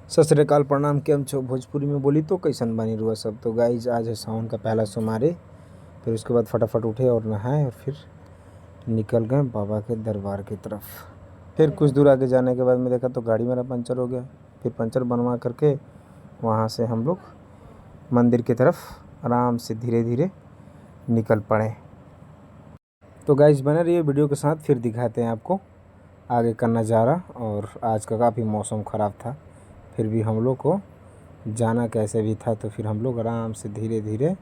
सत श्री अकाल, प्रणाम। केम छो? भोजपुरी में बोली तो कैसन बनी रुआ सब। तो गाइज आज है सावन का पहला सोमवार। फिर उसके बाद फटाफट उठे और नहाए और फिर निकल गए बाबा के दरबार की तरफ। फिर कुछ दूर आगे जाने के बाद मैं देखा तो गाड़ी मेरा पंचर हो गया। फिर पंचर बनवा करके वहाँ से हम लोग मंदिर की तरफ आराम से धीरे धीरे निकल पड़े। तो गाइज बने रहिए वीडियो के साथ, फिर दिखाते हैं आपको आगे का नज़ारा। और आज का काफ़ी मौसम ख़राब था, फिर भी हम लोग को जाना कैसे भी था, तो फिर हम लोग आराम से धीरे धीरे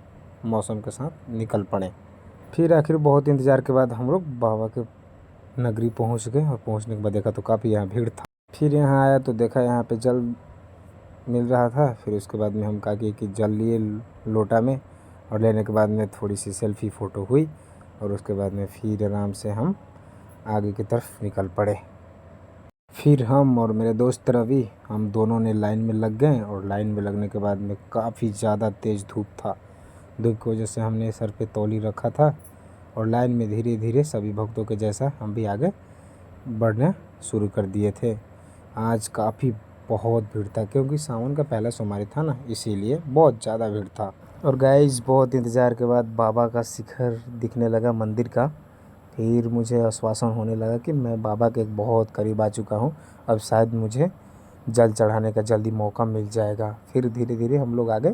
मौसम के साथ निकल पड़े। फिर आखिर बहुत इंतज़ार के बाद हम लोग बाबा के नगरी पहुंच गए। और पहुंचने के बाद देखा तो काफ़ी यहाँ भीड़ था। फिर यहाँ आया तो देखा यहाँ पे जल मिल रहा था। फिर उसके बाद में हम कहा कि जल लिए लोटा में, और लेने के बाद में थोड़ी सी सेल्फ़ी फ़ोटो हुई। और उसके बाद में फिर आराम से हम आगे की तरफ निकल पड़े। फिर हम और मेरे दोस्त रवि, हम दोनों ने लाइन में लग गए। और लाइन में लगने के बाद में काफ़ी ज़्यादा तेज़ धूप था। धूप की वजह से हमने सर पे तौली रखा था और लाइन में धीरे धीरे सभी भक्तों के जैसा हम भी आगे बढ़ना शुरू कर दिए थे। आज काफ़ी बहुत भीड़ था, क्योंकि सावन का पहला सोमवार था ना, इसीलिए बहुत ज़्यादा भीड़ था। और गाइस बहुत इंतज़ार के बाद बाबा का शिखर दिखने लगा मंदिर का। फिर मुझे आश्वासन होने लगा कि मैं बाबा के एक बहुत करीब आ चुका हूँ, अब शायद मुझे जल चढ़ाने का जल्दी मौका मिल जाएगा। फिर धीरे धीरे हम लोग आगे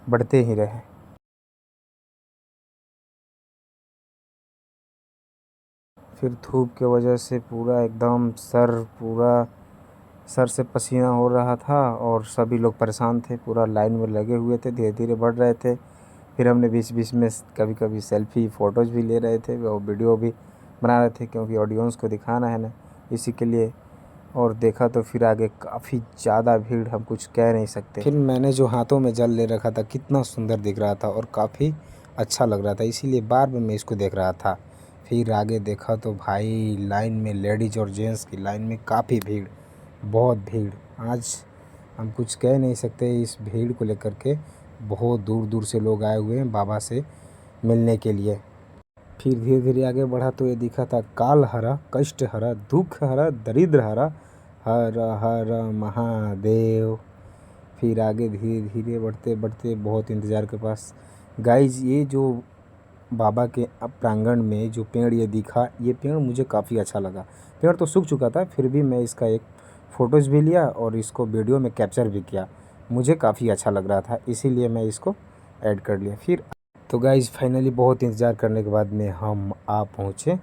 बढ़ते ही रहे। फिर धूप के वजह से पूरा एकदम सर से पसीना हो रहा था और सभी लोग परेशान थे, पूरा लाइन में लगे हुए थे, धीरे धीरे बढ़ रहे थे। फिर हमने बीच बीच में कभी कभी सेल्फ़ी फ़ोटोज़ भी ले रहे थे और वीडियो भी बना रहे थे, क्योंकि ऑडियंस को दिखाना है ना, इसी के लिए। और देखा तो फिर आगे काफ़ी ज़्यादा भीड़, हम कुछ कह नहीं सकते। फिर मैंने जो हाथों में जल ले रखा था कितना सुंदर दिख रहा था और काफ़ी अच्छा लग रहा था, इसीलिए बार बार मैं इसको देख रहा था। फिर आगे देखा तो भाई लाइन में लेडीज़ और जेंट्स की लाइन में काफ़ी भीड़, बहुत भीड़। आज हम कुछ कह नहीं सकते इस भीड़ को लेकर के। बहुत दूर दूर से लोग आए हुए हैं बाबा से मिलने के लिए। फिर धीरे धीरे आगे बढ़ा तो ये दिखा था काल हरा, कष्ट हरा, दुख हरा, दरिद्र हरा, हर हर महादेव। फिर आगे धीरे धीरे बढ़ते बढ़ते बहुत इंतज़ार के पास गाइज ये जो बाबा के प्रांगण में जो पेड़ ये दिखा, ये पेड़ मुझे काफ़ी अच्छा लगा। पेड़ तो सूख चुका था, फिर भी मैं इसका एक फ़ोटोज़ भी लिया और इसको वीडियो में कैप्चर भी किया। मुझे काफ़ी अच्छा लग रहा था, इसीलिए मैं इसको ऐड कर लिया। फिर तो गाइज़ फाइनली बहुत इंतज़ार करने के बाद में हम आ पहुँचे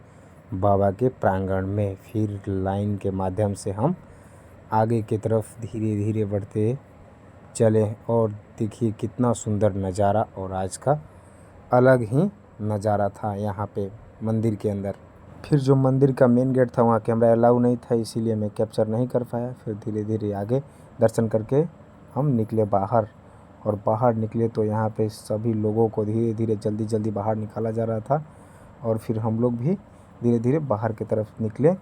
बाबा के प्रांगण में। फिर लाइन के माध्यम से हम आगे की तरफ धीरे धीरे बढ़ते चले। और देखिए कितना सुंदर नज़ारा, और आज का अलग ही नज़ारा था यहाँ पे मंदिर के अंदर। फिर जो मंदिर का मेन गेट था वहाँ कैमरा अलाउ नहीं था, इसीलिए मैं कैप्चर नहीं कर पाया। फिर धीरे धीरे आगे दर्शन करके हम निकले बाहर। और बाहर निकले तो यहाँ पे सभी लोगों को धीरे धीरे जल्दी जल्दी बाहर निकाला जा रहा था। और फिर हम लोग भी धीरे धीरे बाहर की तरफ निकले,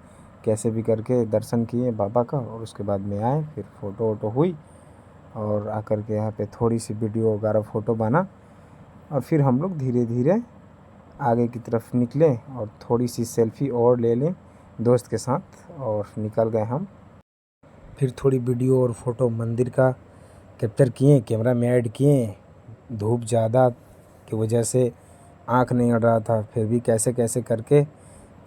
कैसे भी करके दर्शन किए बाबा का। और उसके बाद में आए, फिर फ़ोटो वोटो हुई और आकर के यहाँ पे थोड़ी सी वीडियो वगैरह फ़ोटो बना। और फिर हम लोग धीरे धीरे आगे की तरफ निकले और थोड़ी सी सेल्फ़ी और ले लें दोस्त के साथ, और निकल गए हम। फिर थोड़ी वीडियो और फ़ोटो मंदिर का कैप्चर किए, कैमरा में ऐड किए। धूप ज़्यादा की वजह से आँख नहीं अड़ रहा था, फिर भी कैसे कैसे करके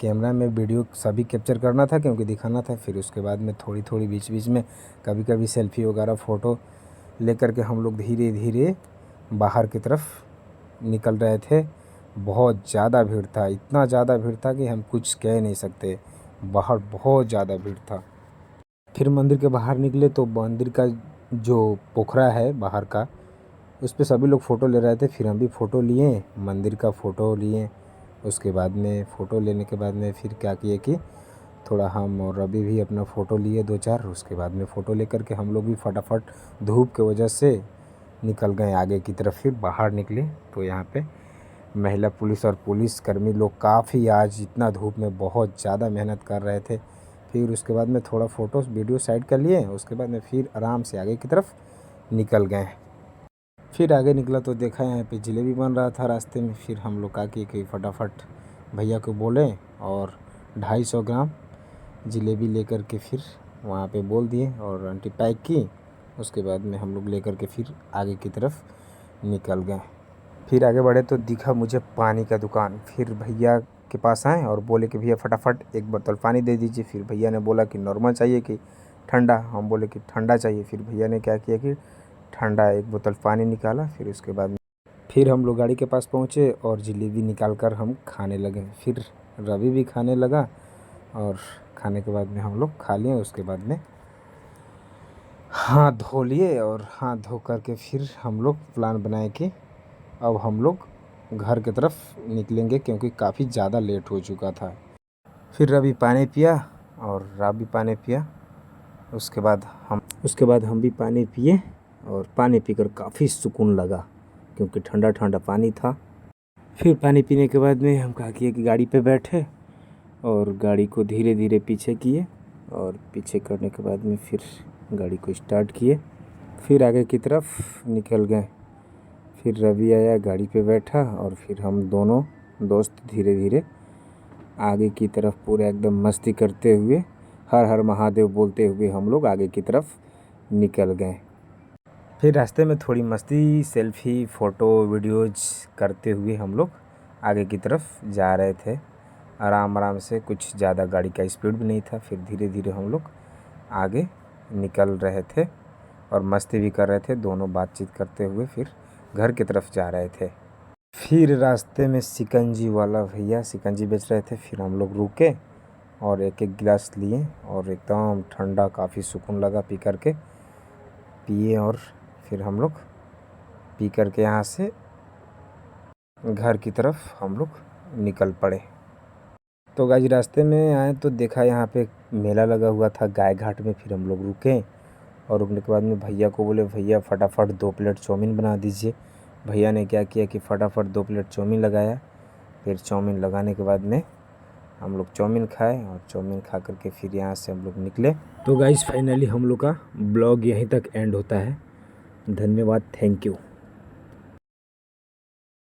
कैमरा में वीडियो सभी कैप्चर करना था, क्योंकि दिखाना था। फिर उसके बाद में थोड़ी थोड़ी बीच बीच में कभी कभी सेल्फ़ी वगैरह फ़ोटो लेकर के हम लोग धीरे धीरे बाहर की तरफ निकल रहे थे। बहुत ज़्यादा भीड़ था, इतना ज़्यादा भीड़ था कि हम कुछ कह नहीं सकते। बाहर बहुत ज़्यादा भीड़ था। फिर मंदिर के बाहर निकले तो मंदिर का जो पोखरा है बाहर का, उस पे सभी लोग फ़ोटो ले रहे थे। फिर हम भी फ़ोटो लिए, मंदिर का फ़ोटो लिए। उसके बाद में फ़ोटो लेने के बाद में फिर क्या किए कि थोड़ा हम और रवि भी अपना फ़ोटो लिए 2-4। उसके बाद में फ़ोटो लेकर के हम लोग भी फटाफट धूप की वजह से निकल गए आगे की तरफ। फिर बाहर निकले तो यहाँ पे महिला पुलिस और पुलिसकर्मी लोग काफ़ी आज इतना धूप में बहुत ज़्यादा मेहनत कर रहे थे। फिर उसके बाद में थोड़ा फ़ोटोज़ वीडियो साइड कर लिए। उसके बाद में फिर आराम से आगे की तरफ निकल गए। फिर आगे निकला तो देखा यहाँ पे जलेबी बन रहा था रास्ते में। फिर हम लोग का कि फटाफट भैया को बोले और 250 ग्राम जलेबी लेकर के फिर वहाँ पे बोल दिए, और आंटी पैक की। उसके बाद में हम लोग लेकर के फिर आगे की तरफ निकल गए। फिर आगे बढ़े तो दिखा मुझे पानी का दुकान। फिर भैया के पास आए और बोले कि भैया फटाफट एक बोतल पानी दे दीजिए। फिर भैया ने बोला कि नॉर्मल चाहिए कि ठंडा। हम बोले कि ठंडा चाहिए। फिर भैया ने क्या किया कि ठंडा एक बोतल पानी निकाला। फिर उसके बाद फिर हम लोग गाड़ी के पास पहुँचे और जलेबी निकाल कर हम खाने लगे। फिर रवि भी खाने लगा और खाने के बाद में हम लोग खा लिए। उसके बाद में हाथ धो लिए और हाथ धो कर के फिर हम लोग प्लान बनाए कि अब हम लोग घर की तरफ निकलेंगे क्योंकि काफ़ी ज़्यादा लेट हो चुका था। फिर रवि पानी पिया और राव भी पानी पिया। उसके बाद हम भी पानी पिए और पानी पीकर काफ़ी सुकून लगा क्योंकि ठंडा ठंडा पानी था। फिर पानी पीने के बाद में हम क्या किए कि गाड़ी पे बैठे और गाड़ी को धीरे धीरे पीछे किए और पीछे करने के बाद में फिर गाड़ी को स्टार्ट किए। फिर आगे की तरफ निकल गए। फिर रवि आया, गाड़ी पे बैठा और फिर हम दोनों दोस्त धीरे धीरे आगे की तरफ पूरे एकदम मस्ती करते हुए हर हर महादेव बोलते हुए हम लोग आगे की तरफ निकल गए। फिर रास्ते में थोड़ी मस्ती, सेल्फी, फ़ोटो, वीडियोज़ करते हुए हम लोग आगे की तरफ जा रहे थे आराम आराम से। कुछ ज़्यादा गाड़ी का स्पीड भी नहीं था। फिर धीरे धीरे हम लोग आगे निकल रहे थे और मस्ती भी कर रहे थे, दोनों बातचीत करते हुए फिर घर की तरफ जा रहे थे। फिर रास्ते में शिकंजी वाला भैया शिकंजी बेच रहे थे। फिर हम लोग रुके और एक एक गिलास लिए और एकदम ठंडा, काफ़ी सुकून लगा पी कर के पिए और फिर हम लोग पी कर के यहाँ से घर की तरफ हम लोग निकल पड़े। तो गाइस रास्ते में आए तो देखा यहाँ पे मेला लगा हुआ था गाय घाट में। फिर हम लोग रुके और रुकने के बाद में भैया को बोले भैया फटाफट 2 प्लेट चाउमीन बना दीजिए। भैया ने क्या किया कि फटाफट 2 प्लेट चाउमीन लगाया। फिर चाउमीन लगाने के बाद में हम लोग चाउमीन खाए और चाउमीन खा करके फिर यहाँ से हम लोग निकले। तो गाइस फाइनली हम लोग का ब्लॉग यहीं तक एंड होता है। धन्यवाद, थैंक यू।